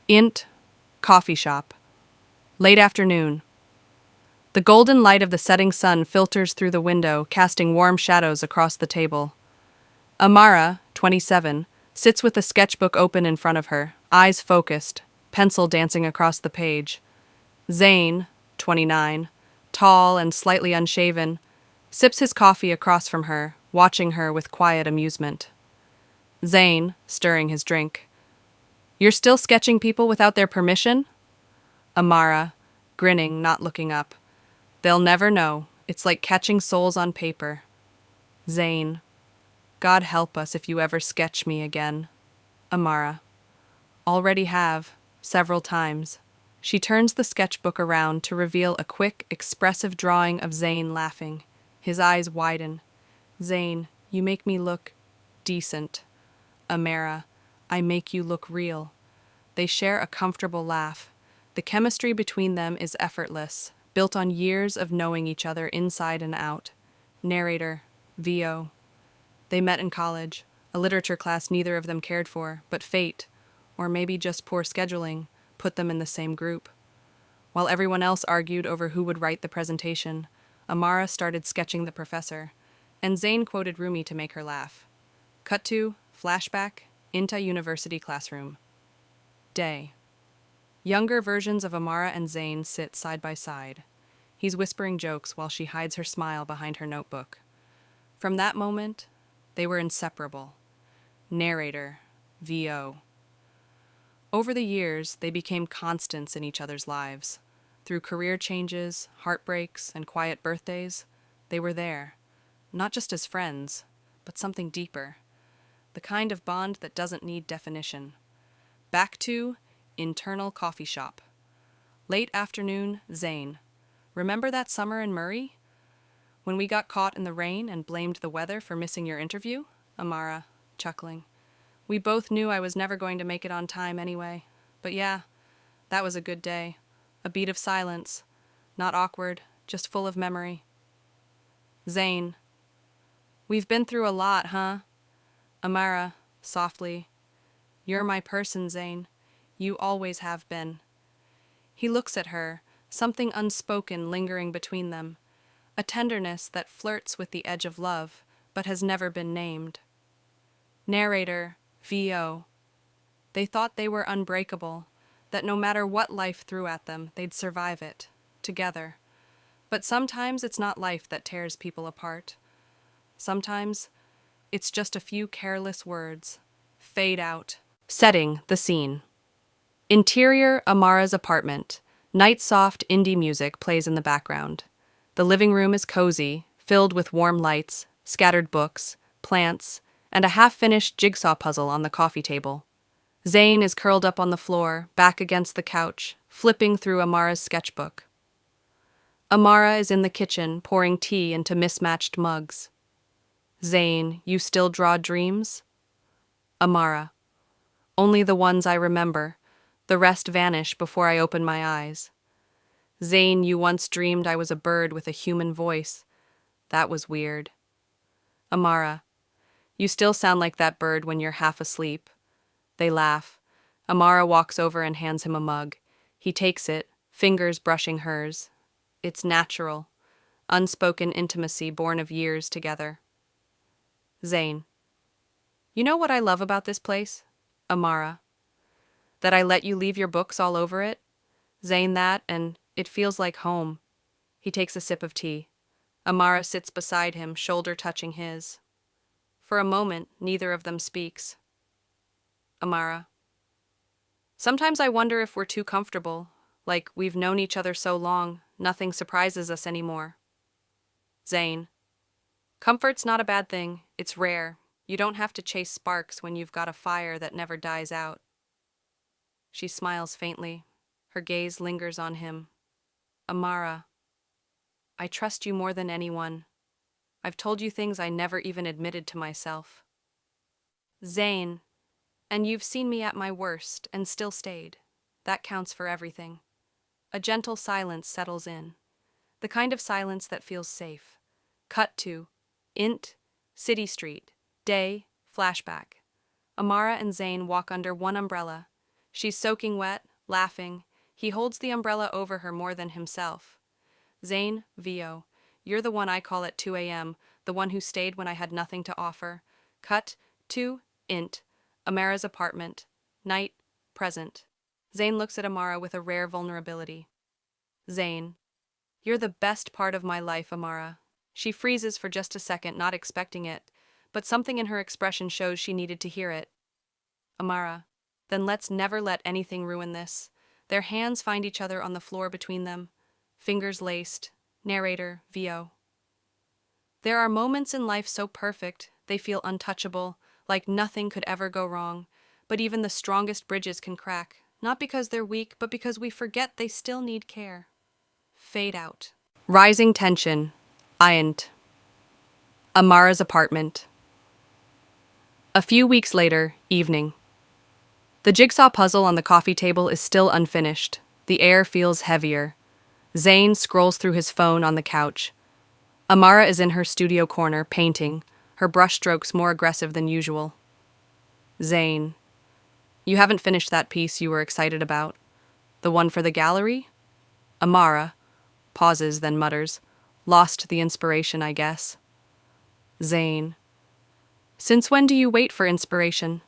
Int. Coffee shop. Late afternoon. The golden light of the setting sun filters through the window, casting warm shadows across the table. Amara, 27, sits with a sketchbook open in front of her, eyes focused, pencil dancing across the page. Zane, 29, tall and slightly unshaven, sips his coffee across from her, watching her with quiet amusement. Zane, stirring his drink. You're still sketching people without their permission? Amara, grinning, not looking up. They'll never know. It's like catching souls on paper. Zane, God help us if you ever sketch me again. Amara, already have, several times. She turns the sketchbook around to reveal a quick, expressive drawing of Zane laughing. His eyes widen. Zane, you make me look decent. Amara, I make you look real. They share a comfortable laugh. The chemistry between them is effortless, built on years of knowing each other inside and out. Narrator, VO. They met in college, a literature class neither of them cared for, but fate, or maybe just poor scheduling, put them in the same group. While everyone else argued over who would write the presentation, Amara started sketching the professor, and Zane quoted Rumi to make her laugh. Cut to, flashback, INTA University classroom. Day. Younger versions of Amara and Zane sit side by side. He's whispering jokes while she hides her smile behind her notebook. From that moment, they were inseparable. Narrator, VO. Over the years, they became constants in each other's lives. Through career changes, heartbreaks, and quiet birthdays, they were there, not just as friends, but something deeper. The kind of bond that doesn't need definition. Back to internal coffee shop. Late afternoon, Zane. Remember that summer in Murray? When we got caught in the rain and blamed the weather for missing your interview? Amara, chuckling. We both knew I was never going to make it on time anyway. But yeah, that was a good day. A beat of silence. Not awkward, just full of memory. Zane. We've been through a lot, huh? Amara, softly. You're my person, Zane. You always have been. He looks at her, something unspoken lingering between them. A tenderness that flirts with the edge of love, but has never been named. Narrator, VO. They thought they were unbreakable, that no matter what life threw at them, they'd survive it, together. But sometimes it's not life that tears people apart. Sometimes it's just a few careless words. Fade out. Setting the scene. Interior, Amara's apartment. Night-soft indie music plays in the background. The living room is cozy, filled with warm lights, scattered books, plants, and a half-finished jigsaw puzzle on the coffee table. Zane is curled up on the floor, back against the couch, flipping through Amara's sketchbook. Amara is in the kitchen, pouring tea into mismatched mugs. Zane, you still draw dreams? Amara. Only the ones I remember. The rest vanish before I open my eyes. Zane, you once dreamed I was a bird with a human voice. That was weird. Amara. You still sound like that bird when you're half asleep. They laugh. Amara walks over and hands him a mug. He takes it, fingers brushing hers. It's natural. Unspoken intimacy born of years together. Zane. You know what I love about this place? Amara. That I let you leave your books all over it? Zane, that, and it feels like home. He takes a sip of tea. Amara sits beside him, shoulder touching his. For a moment, neither of them speaks. Amara. Sometimes I wonder if we're too comfortable, like we've known each other so long, nothing surprises us anymore. Zane. Comfort's not a bad thing. It's rare. You don't have to chase sparks when you've got a fire that never dies out. She smiles faintly. Her gaze lingers on him. Amara. I trust you more than anyone. I've told you things I never even admitted to myself. Zane. And you've seen me at my worst and still stayed. That counts for everything. A gentle silence settles in. The kind of silence that feels safe. Cut to Int. City Street. Day. Flashback. Amara and Zane walk under one umbrella. She's soaking wet, laughing. He holds the umbrella over her more than himself. Zane, VO, you're the one I call at 2 a.m., the one who stayed when I had nothing to offer. Cut to int. Amara's apartment. Night, present. Zane looks at Amara with a rare vulnerability. Zane, you're the best part of my life, Amara. She freezes for just a second, not expecting it, but something in her expression shows she needed to hear it. Amara, then let's never let anything ruin this. Their hands find each other on the floor between them, fingers laced. Narrator, VO. There are moments in life so perfect, they feel untouchable, like nothing could ever go wrong, but even the strongest bridges can crack, not because they're weak, but because we forget they still need care. Fade out. Rising tension. Ayant. Amara's apartment. A few weeks later, evening. The jigsaw puzzle on the coffee table is still unfinished. The air feels heavier. Zane scrolls through his phone on the couch. Amara is in her studio corner, painting, her brushstrokes more aggressive than usual. Zane, you haven't finished that piece you were excited about. The one for the gallery? Amara pauses, then mutters, lost the inspiration, I guess. Zane, since when do you wait for inspiration?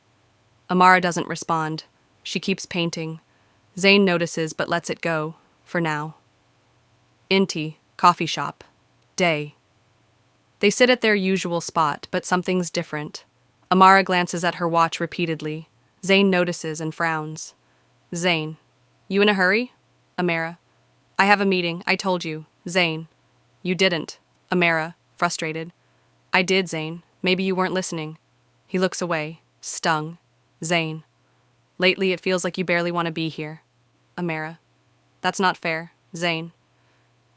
Amara doesn't respond. She keeps painting. Zane notices but lets it go, for now. Inti, coffee shop. Day. They sit at their usual spot, but something's different. Amara glances at her watch repeatedly. Zane notices and frowns. Zane, you in a hurry? Amara, I have a meeting, I told you. Zane, you didn't. Amara, frustrated. I did, Zane. Maybe you weren't listening. He looks away, stung. Zane, lately it feels like you barely want to be here. Amara, that's not fair. Zane,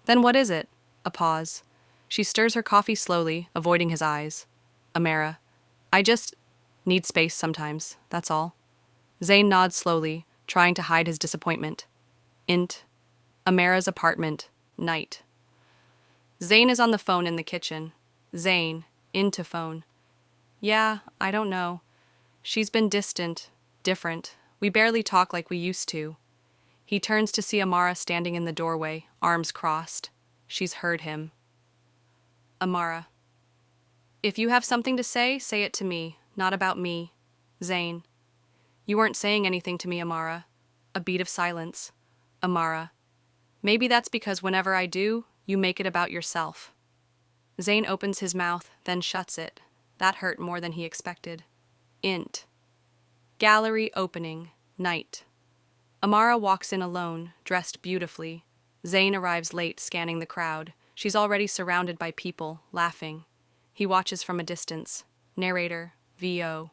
then what is it? A pause. She stirs her coffee slowly, avoiding his eyes. Amara, I just need space sometimes, that's all. Zane nods slowly, trying to hide his disappointment. Int. Amara's apartment. Night. Zane is on the phone in the kitchen. Zane, into phone. Yeah, I don't know. She's been distant, different. We barely talk like we used to. He turns to see Amara standing in the doorway, arms crossed. She's heard him. Amara, if you have something to say it to me, not about me. Zane, you weren't saying anything to me, Amara. A beat of silence. Amara, maybe that's because whenever I do, you make it about yourself. Zane opens his mouth, then shuts it. That hurt more than he expected. Int. Gallery opening. Night. Amara walks in alone, dressed beautifully. Zane arrives late, scanning the crowd. She's already surrounded by people, laughing. He watches from a distance. Narrator, VO.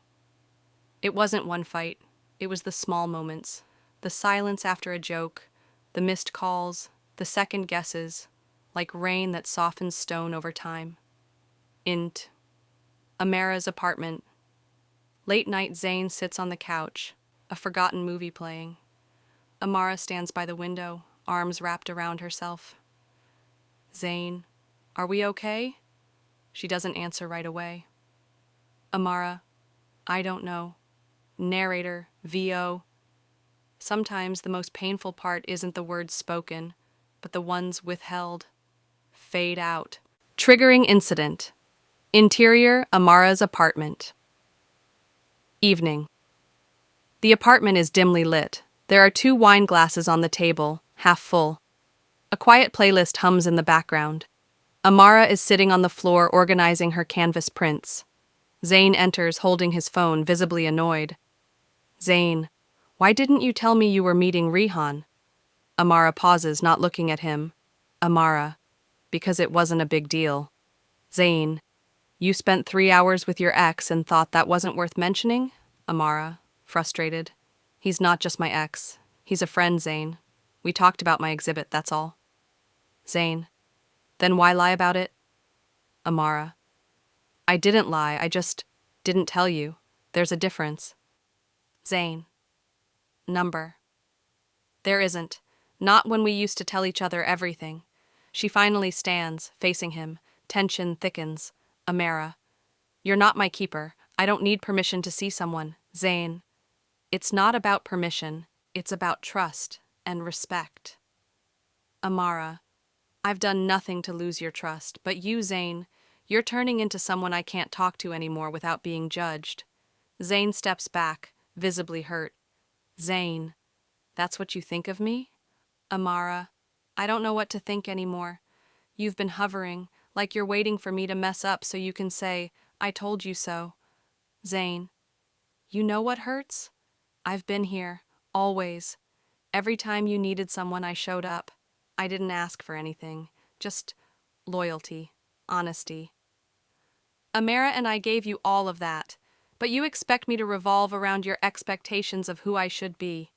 It wasn't one fight. It was the small moments. The silence after a joke, the missed calls, the second guesses, like rain that softens stone over time. Int. Amara's apartment. Late night, Zane sits on the couch, a forgotten movie playing. Amara stands by the window, arms wrapped around herself. Zane, are we okay? She doesn't answer right away. Amara, I don't know. Narrator, VO. Sometimes the most painful part isn't the words spoken, but the ones withheld. Fade out. Triggering incident. Interior, Amara's apartment. Evening. The apartment is dimly lit. There are 2 wine glasses on the table, half full. A quiet playlist hums in the background. Amara is sitting on the floor organizing her canvas prints. Zane enters holding his phone, visibly annoyed. Zane, why didn't you tell me you were meeting Rihan? Amara pauses, not looking at him. Amara, because it wasn't a big deal. Zane, you spent 3 hours with your ex and thought that wasn't worth mentioning? Amara, frustrated. He's not just my ex. He's a friend, Zane. We talked about my exhibit, that's all. Zane, then why lie about it? Amara, I didn't lie, I just didn't tell you. There's a difference. Zane, number. There isn't. Not when we used to tell each other everything. She finally stands, facing him. Tension thickens. Amara, you're not my keeper. I don't need permission to see someone. Zane, It's not about permission, it's about trust and respect. Amara, I've done nothing to lose your trust, but you, Zane, you're turning into someone I can't talk to anymore without being judged. Zane steps back, visibly hurt. Zane, that's what you think of me? Amara, I don't know what to think anymore. You've been hovering, like you're waiting for me to mess up so you can say, I told you so. Zane, you know what hurts? I've been here, always. Every time you needed someone, I showed up. I didn't ask for anything, just loyalty, honesty. Amara and I gave you all of that, but you expect me to revolve around your expectations of who I should be.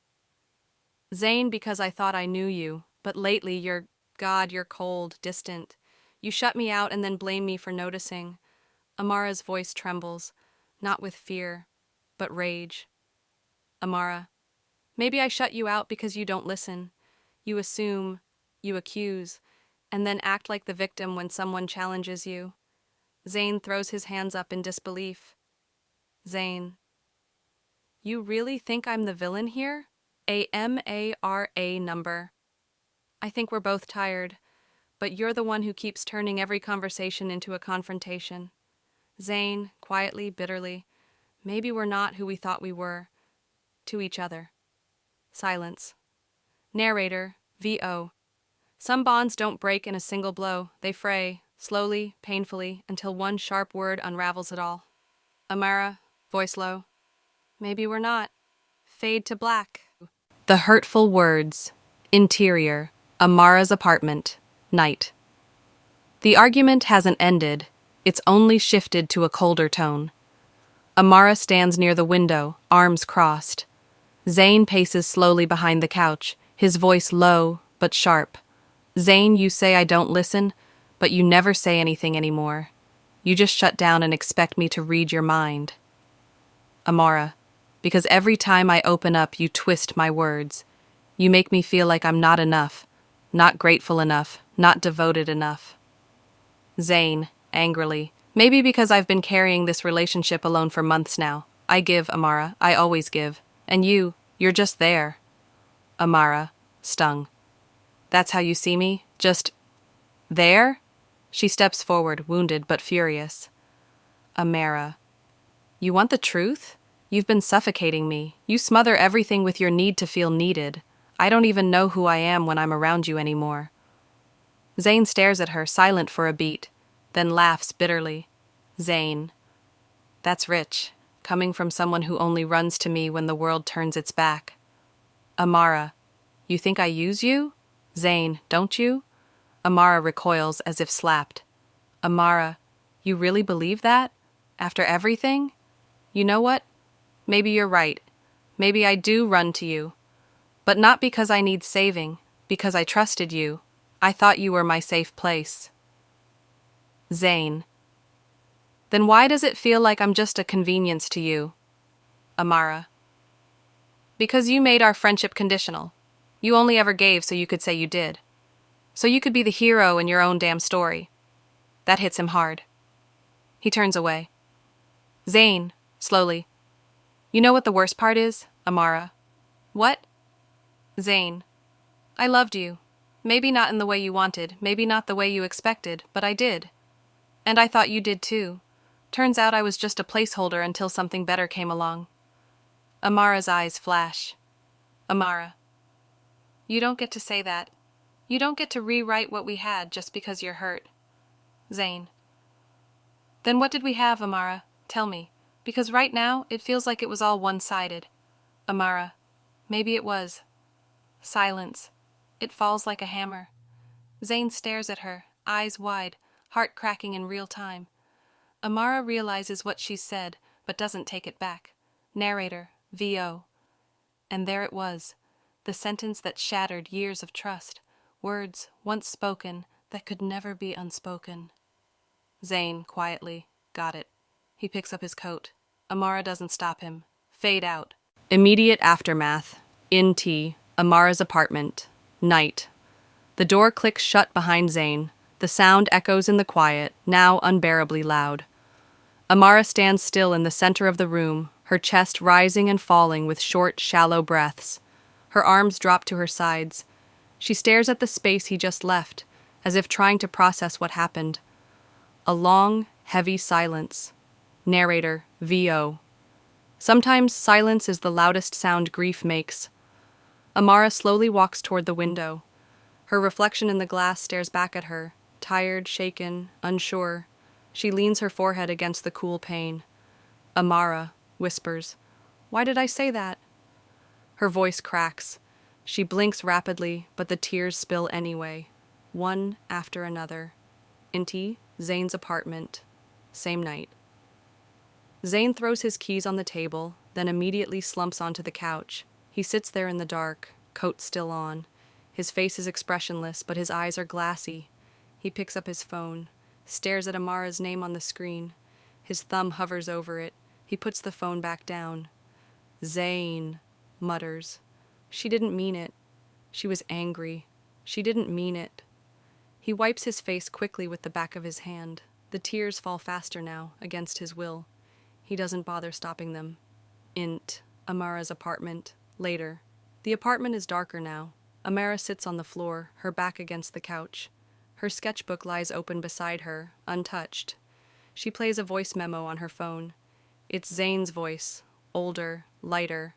Zane, because I thought I knew you, but lately you're cold, distant. You shut me out and then blame me for noticing. Amara's voice trembles, not with fear, but rage. Amara, maybe I shut you out because you don't listen. You assume, you accuse, and then act like the victim when someone challenges you. Zane throws his hands up in disbelief. Zane, you really think I'm the villain here? A MARA number. I think we're both tired, but you're the one who keeps turning every conversation into a confrontation. Zane, quietly, bitterly, maybe we're not who we thought we were. To each other. Silence. Narrator, VO. Some bonds don't break in a single blow. They fray, slowly, painfully, until one sharp word unravels it all. Amara, voice low. Maybe we're not. Fade to black. The hurtful words. Interior. Amara's apartment. Night. The argument hasn't ended. It's only shifted to a colder tone. Amara stands near the window, arms crossed. Zane paces slowly behind the couch, his voice low but sharp. Zane, you say I don't listen, but you never say anything anymore. You just shut down and expect me to read your mind. Amara, because every time I open up, you twist my words. You make me feel like I'm not enough, not grateful enough, not devoted enough. Zane, angrily, maybe because I've been carrying this relationship alone for months now. I give, Amara, I always give. And you're just there. Amara, stung. That's how you see me? Just there? She steps forward, wounded but furious. Amara, you want the truth? You've been suffocating me. You smother everything with your need to feel needed. I don't even know who I am when I'm around you anymore. Zane stares at her, silent for a beat, then laughs bitterly. Zane, that's rich, coming from someone who only runs to me when the world turns its back. Amara, you think I use you? Zane, don't you? Amara recoils as if slapped. Amara, you really believe that? After everything? You know what? Maybe you're right. Maybe I do run to you. But not because I need saving, because I trusted you. I thought you were my safe place. Zane. Then why does it feel like I'm just a convenience to you? Amara. Because you made our friendship conditional. You only ever gave so you could say you did. So you could be the hero in your own damn story. That hits him hard. He turns away. Zane, slowly. You know what the worst part is, Amara? What? Zane. I loved you. Maybe not in the way you wanted, maybe not the way you expected, but I did. And I thought you did too. Turns out I was just a placeholder until something better came along. Amara's eyes flash. Amara. You don't get to say that. You don't get to rewrite what we had just because you're hurt. Zane. Then what did we have, Amara? Tell me. Because right now, it feels like it was all one-sided. Amara. Maybe it was. Silence. It falls like a hammer. Zane stares at her, eyes wide, heart cracking in real time. Amara realizes what she's said, but doesn't take it back. Narrator, VO. And there it was, the sentence that shattered years of trust, words once spoken that could never be unspoken. Zane, quietly, got it. He picks up his coat. Amara doesn't stop him. Fade out. Immediate aftermath. In T. Amara's apartment. Night. The door clicks shut behind Zane. The sound echoes in the quiet, now unbearably loud. Amara stands still in the center of the room, her chest rising and falling with short, shallow breaths. Her arms drop to her sides. She stares at the space he just left, as if trying to process what happened. A long, heavy silence. Narrator, VO. Sometimes silence is the loudest sound grief makes. Amara slowly walks toward the window. Her reflection in the glass stares back at her, tired, shaken, unsure. She leans her forehead against the cool pane. Amara whispers, "Why did I say that?" Her voice cracks. She blinks rapidly, but the tears spill anyway, one after another. Inti, Zane's apartment. Same night. Zane throws his keys on the table, then immediately slumps onto the couch. He sits there in the dark, coat still on. His face is expressionless, but his eyes are glassy. He picks up his phone, stares at Amara's name on the screen. His thumb hovers over it. He puts the phone back down. Zane, mutters. She didn't mean it. She was angry. She didn't mean it. He wipes his face quickly with the back of his hand. The tears fall faster now, against his will. He doesn't bother stopping them. Int, Amara's apartment. Later. The apartment is darker now. Amara sits on the floor, her back against the couch. Her sketchbook lies open beside her, untouched. She plays a voice memo on her phone. It's Zane's voice, older, lighter.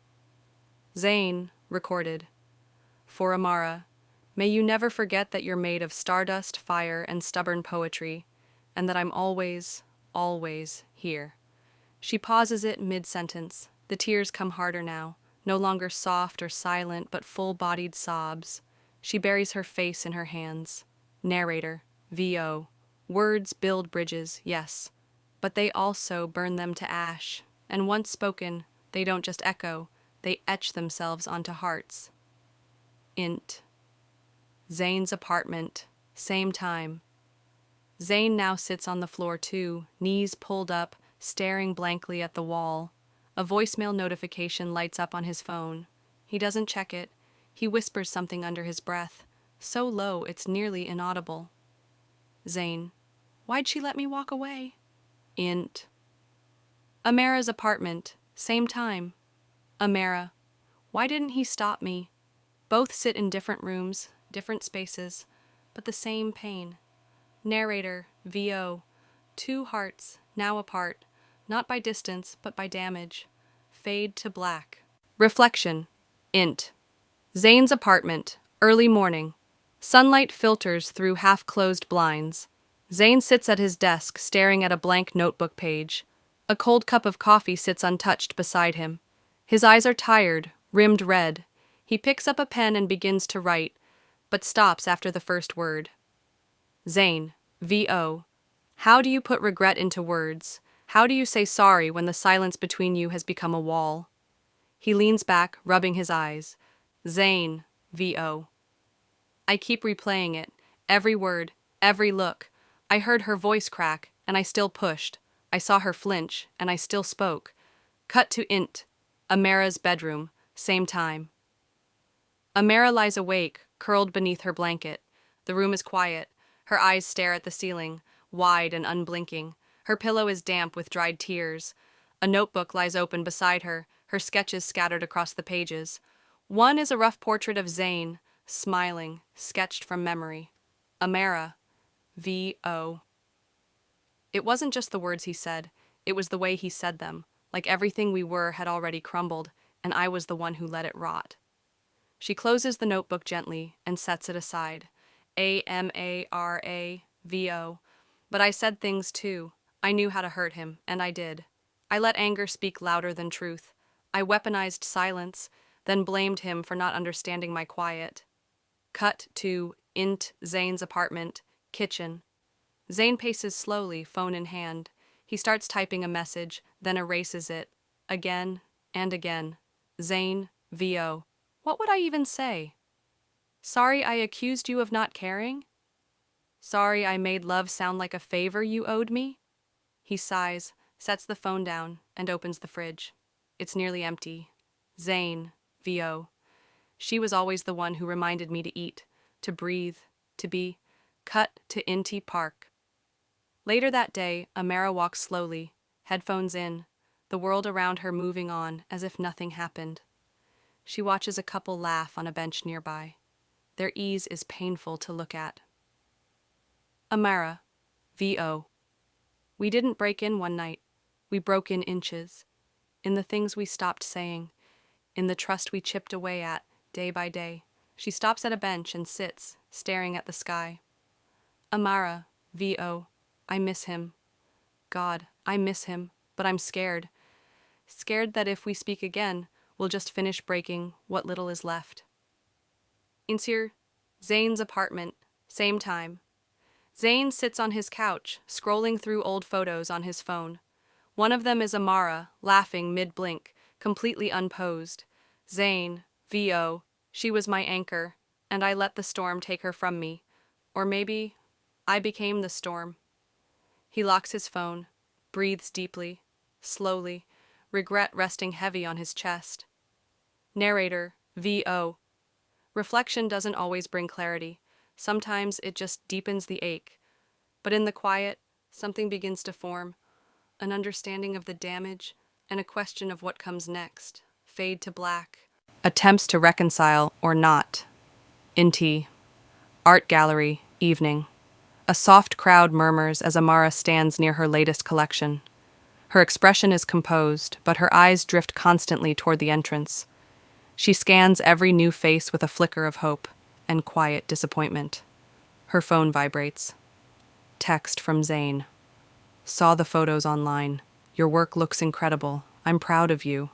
Zane, recorded. For Amara, may you never forget that you're made of stardust, fire, and stubborn poetry, and that I'm always, always here. She pauses it mid-sentence. The tears come harder now, no longer soft or silent, but full-bodied sobs. She buries her face in her hands. Narrator, VO. Words build bridges, yes, but they also burn them to ash, and once spoken, they don't just echo, they etch themselves onto hearts. Int. Zane's apartment. Same time. Zane now sits on the floor too, knees pulled up, staring blankly at the wall. A voicemail notification lights up on his phone. He doesn't check it. He whispers something under his breath, so low it's nearly inaudible. Zane. Why'd she let me walk away? Int. Amara's apartment. Same time. Amara. Why didn't he stop me? Both sit in different rooms, different spaces, but the same pain. Narrator, VO. Two hearts, now apart, not by distance, but by damage. Fade to black. Reflection. Int. Zane's apartment. Early morning. Sunlight filters through half-closed blinds. Zane sits at his desk, staring at a blank notebook page. A cold cup of coffee sits untouched beside him. His eyes are tired, rimmed red. He picks up a pen and begins to write, but stops after the first word. Zane, VO. How do you put regret into words? How do you say sorry when the silence between you has become a wall? He leans back, rubbing his eyes. Zane, VO. I keep replaying it. Every word, every look. I heard her voice crack, and I still pushed. I saw her flinch, and I still spoke. Cut to Int. Amara's bedroom. Same time. Amara lies awake, curled beneath her blanket. The room is quiet. Her eyes stare at the ceiling, wide and unblinking. Her pillow is damp with dried tears. A notebook lies open beside her, her sketches scattered across the pages. One is a rough portrait of Zane, smiling, sketched from memory. Amara, VO. It wasn't just the words he said, it was the way he said them, like everything we were had already crumbled, and I was the one who let it rot. She closes the notebook gently and sets it aside. Amara, VO. But I said things too. I knew how to hurt him, and I did. I let anger speak louder than truth. I weaponized silence, then blamed him for not understanding my quiet. Cut to Int Zane's apartment, kitchen. Zane paces slowly, phone in hand. He starts typing a message, then erases it. Again and again. Zane, VO. What would I even say? Sorry I accused you of not caring? Sorry I made love sound like a favor you owed me? He sighs, sets the phone down, and opens the fridge. It's nearly empty. Zane, VO. She was always the one who reminded me to eat, to breathe, to be. Cut to Inti Park. Later that day, Amara walks slowly, headphones in. the world around her moving on as if nothing happened. She watches a couple laugh on a bench nearby. Their ease is painful to look at. Amara, VO. We didn't break in one night. We broke in inches. In the things we stopped saying. In the trust we chipped away at, day by day. She stops at a bench and sits, staring at the sky. Amara, VO. I miss him. God, I miss him, but I'm scared. Scared that if we speak again, we'll just finish breaking what little is left. Insir, Zane's apartment, same time. Zane sits on his couch, scrolling through old photos on his phone. One of them is Amara, laughing mid-blink, completely unposed. Zane, VO, she was my anchor, and I let the storm take her from me. Or maybe I became the storm. He locks his phone, breathes deeply, slowly, regret resting heavy on his chest. Narrator, VO. Reflection doesn't always bring clarity. Sometimes it just deepens the ache. But in the quiet, something begins to form. An understanding of the damage and a question of what comes next. Fade to black. Attempts to reconcile or not. Inti. Art gallery, evening. A soft crowd murmurs as Amara stands near her latest collection. Her expression is composed, but her eyes drift constantly toward the entrance. She scans every new face with a flicker of hope and quiet disappointment. Her phone vibrates. Text from Zane. Saw the photos online. Your work looks incredible. I'm proud of you.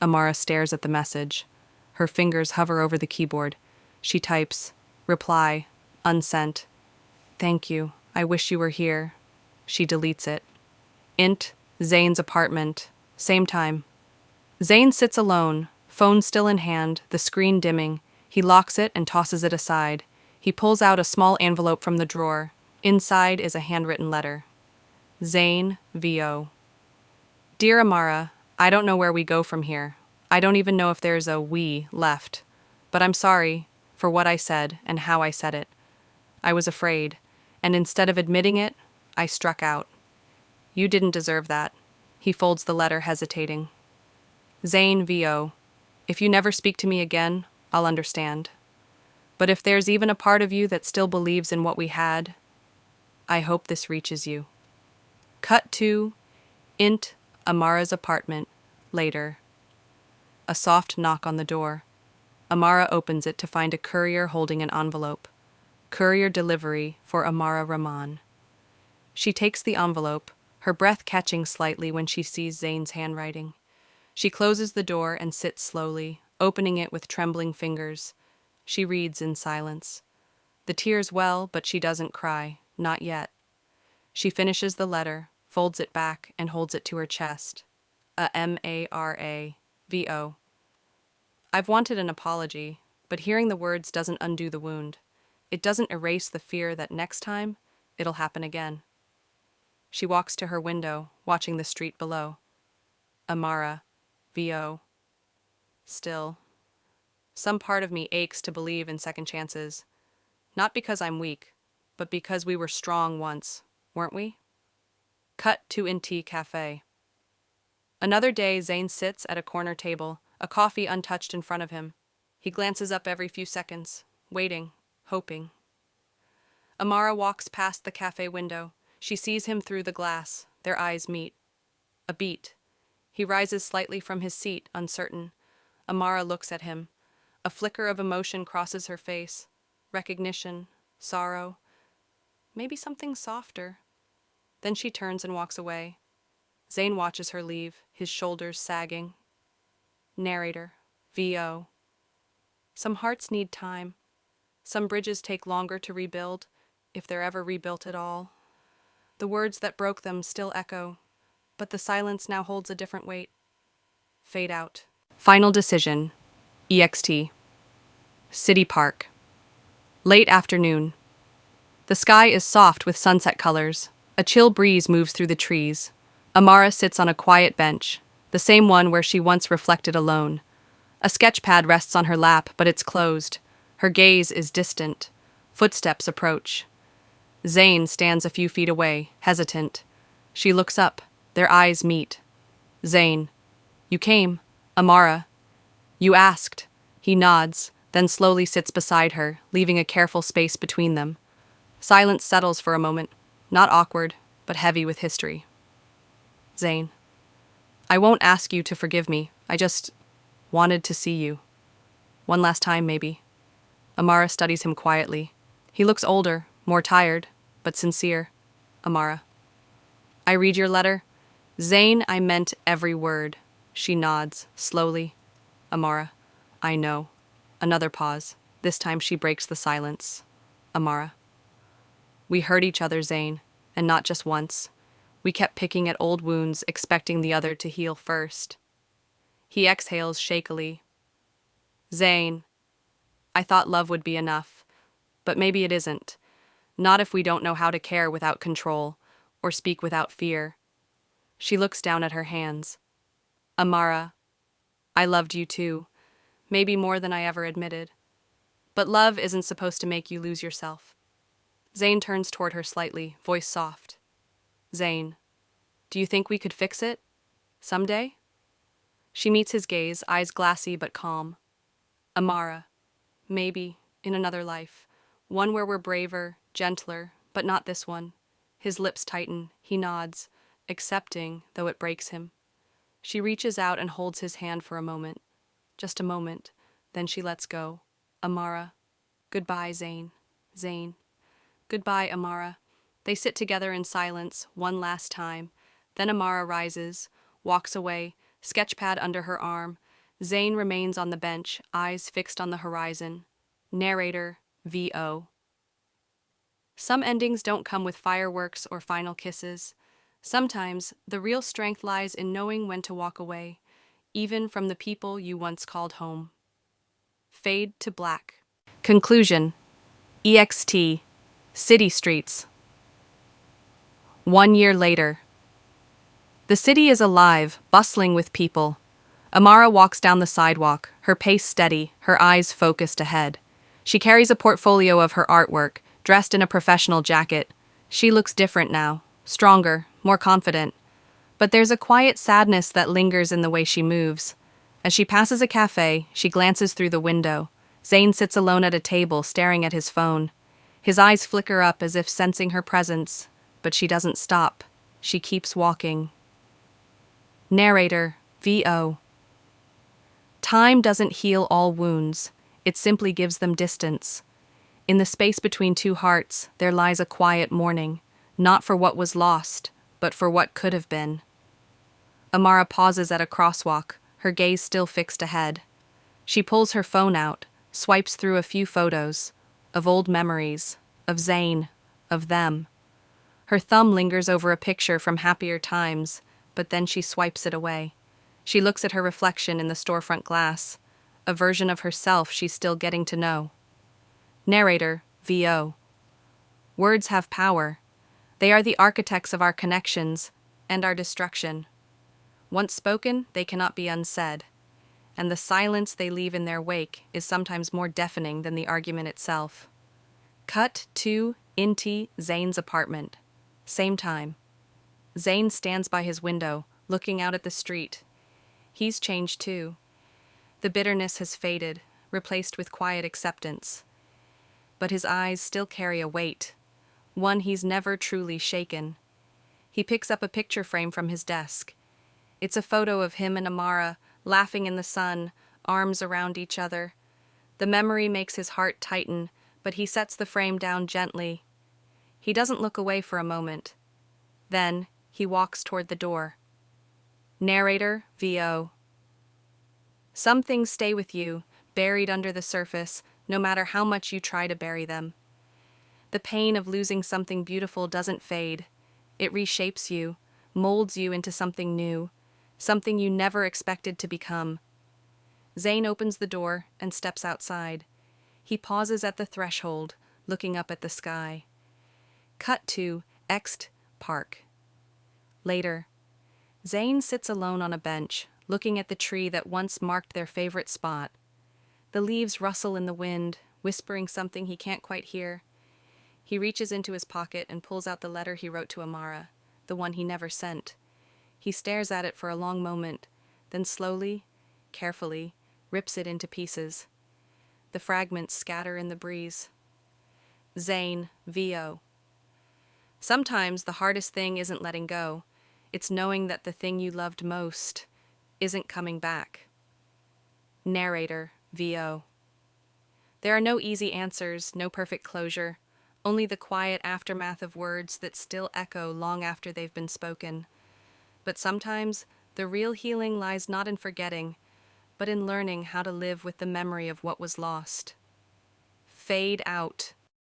Amara stares at the message. Her fingers hover over the keyboard. She types, reply, unsent. Thank you. I wish you were here. She deletes it. Int, Zane's apartment. Same time. Zane sits alone, phone still in hand, the screen dimming. He locks it and tosses it aside. He pulls out a small envelope from the drawer. Inside is a handwritten letter. Zane, VO. Dear Amara, I don't know where we go from here. I don't even know if there's a we left. But I'm sorry for what I said and how I said it. I was afraid, and instead of admitting it, I struck out. You didn't deserve that. He folds the letter, hesitating. Zane, VO. If you never speak to me again, I'll understand. But if there's even a part of you that still believes in what we had, I hope this reaches you. Cut to Int, Amara's apartment, later. A soft knock on the door. Amara opens it to find a courier holding an envelope. Courier delivery for Amara Rahman. She takes the envelope, her breath catching slightly when she sees Zane's handwriting. She closes the door and sits slowly, opening it with trembling fingers. She reads in silence. The tears well, but she doesn't cry, not yet. She finishes the letter, folds it back, and holds it to her chest. A Mara, VO. I've wanted an apology, but hearing the words doesn't undo the wound. It doesn't erase the fear that next time, it'll happen again. She walks to her window, watching the street below. Amara, VO. Still, some part of me aches to believe in second chances. Not because I'm weak, but because we were strong once, weren't we? Cut to Inti Cafe. Another day, Zane sits at a corner table, a coffee untouched in front of him. He glances up every few seconds, waiting, hoping. Amara walks past the cafe window. She sees him through the glass. Their eyes meet. A beat. He rises slightly from his seat, uncertain. Amara looks at him. A flicker of emotion crosses her face. Recognition, sorrow, maybe something softer. Then she turns and walks away. Zane watches her leave, his shoulders sagging. Narrator, VO. Some hearts need time. Some bridges take longer to rebuild, if they're ever rebuilt at all. The words that broke them still echo, but the silence now holds a different weight. Fade out. Final decision. EXT. City Park. Late afternoon. The sky is soft with sunset colors. A chill breeze moves through the trees. Amara sits on a quiet bench, the same one where she once reflected alone. A sketch pad rests on her lap, but it's closed. Her gaze is distant. Footsteps approach. Zane stands a few feet away, hesitant. She looks up. Their eyes meet. Zane. You came. Amara. You asked. He nods, then slowly sits beside her, leaving a careful space between them. Silence settles for a moment, not awkward, but heavy with history. Zane. I won't ask you to forgive me. I just wanted to see you. One last time, maybe. Amara studies him quietly. He looks older, more tired, but sincere. Amara. I read your letter. Zane, I meant every word. She nods, slowly. Amara. I know. Another pause. This time she breaks the silence. Amara. We hurt each other, Zane, and not just once. We kept picking at old wounds, expecting the other to heal first. He exhales shakily. Zane. I thought love would be enough, but maybe it isn't. Not if we don't know how to care without control, or speak without fear. She looks down at her hands. Amara, I loved you too, maybe more than I ever admitted. But love isn't supposed to make you lose yourself. Zane turns toward her slightly, voice soft. Zane, do you think we could fix it? Someday? She meets his gaze, eyes glassy but calm. Amara, maybe, in another life. One where we're braver, gentler, but not this one. His lips tighten, he nods, accepting, though it breaks him. She reaches out and holds his hand for a moment. Just a moment, then she lets go. Amara. Goodbye, Zane. Zane. Goodbye, Amara. They sit together in silence, one last time. Then Amara rises, walks away, sketchpad under her arm. Zane remains on the bench, eyes fixed on the horizon. Narrator, V.O. Some endings don't come with fireworks or final kisses. Sometimes, the real strength lies in knowing when to walk away, even from the people you once called home. Fade to black. Conclusion. EXT. City streets. 1 year later. The city is alive, bustling with people. Amara walks down the sidewalk, her pace steady, her eyes focused ahead. She carries a portfolio of her artwork, dressed in a professional jacket. She looks different now, stronger, more confident. But there's a quiet sadness that lingers in the way she moves. As she passes a cafe, she glances through the window. Zane sits alone at a table, staring at his phone. His eyes flicker up as if sensing her presence, but she doesn't stop. She keeps walking. Narrator, V.O. Time doesn't heal all wounds. It simply gives them distance. In the space between two hearts, there lies a quiet mourning, not for what was lost, but for what could have been. Amara pauses at a crosswalk, her gaze still fixed ahead. She pulls her phone out, swipes through a few photos, of old memories, of Zane, of them. Her thumb lingers over a picture from happier times, but then she swipes it away. She looks at her reflection in the storefront glass, a version of herself she's still getting to know. Narrator, V.O. Words have power. They are the architects of our connections and our destruction. Once spoken, they cannot be unsaid, and the silence they leave in their wake is sometimes more deafening than the argument itself. Cut to Inti Zane's apartment. Same time. Zane stands by his window, looking out at the street. He's changed too. The bitterness has faded, replaced with quiet acceptance. But his eyes still carry a weight, one he's never truly shaken. He picks up a picture frame from his desk. It's a photo of him and Amara, laughing in the sun, arms around each other. The memory makes his heart tighten, but he sets the frame down gently. He doesn't look away for a moment. Then, he walks toward the door. Narrator, V.O. Some things stay with you, buried under the surface, no matter how much you try to bury them. The pain of losing something beautiful doesn't fade. It reshapes you, molds you into something new, something you never expected to become. Zane opens the door and steps outside. He pauses at the threshold, looking up at the sky. Cut to Ext Park. Later, Zane sits alone on a bench, looking at the tree that once marked their favorite spot. The leaves rustle in the wind, whispering something he can't quite hear. He reaches into his pocket and pulls out the letter he wrote to Amara, the one he never sent. He stares at it for a long moment, then slowly, carefully, rips it into pieces. The fragments scatter in the breeze. Zane, VO. Sometimes the hardest thing isn't letting go. It's knowing that the thing you loved most isn't coming back. Narrator, VO. There are no easy answers, no perfect closure, only the quiet aftermath of words that still echo long after they've been spoken. But sometimes the real healing lies not in forgetting, but in learning how to live with the memory of what was lost. Fade out.